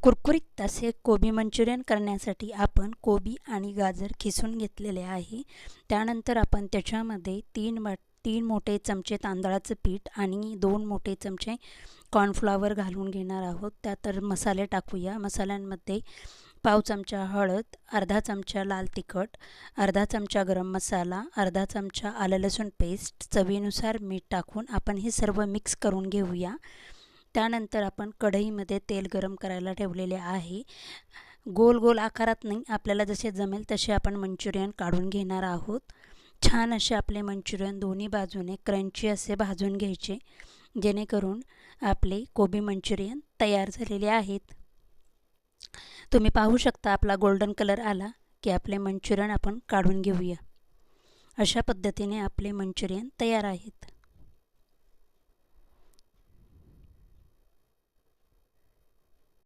कुरकुरीत असे कोबी मंचुरियन करण्यासाठी आपण कोबी आणि गाजर खिसून घेतलेले आहे। त्यानंतर आपण त्याच्यामध्ये 3 मोठे चमचे तांदळाचं पीठ आणि 2 मोठे चमचे कॉर्नफ्लॉवर घालून घेणार आहोत। त्यात मसाले टाकूया। मसाल्यांमध्ये पाव चमचा हळद, अर्धा चमचा लाल तिखट, अर्धा चमचा गरम मसाला, अर्धा चमचा आलं लसूण पेस्ट, चवीनुसार मीठ टाकून आपण हे सर्व मिक्स करून घेऊया। त्यानंतर आपण कढईमध्ये तेल गरम करायला ठेवलेले आहे। गोल गोल आकारात नाही, आपल्याला जसे जमेल तसे आपण मंचुरियन काढून घेणार आहोत। छान असे आपले मंचुरियन दोन्ही बाजूने क्रंची असे भाजून घ्यायचे, जेणेकरून आपले कोबी मंचुरियन तयार झालेले आहेत। तुम्ही पाहू शकता आपला गोल्डन कलर आला की आपले मंचुरियन आपण काढून घेऊया। अशा पद्धतीने आपले मंचुरियन तयार आहेत।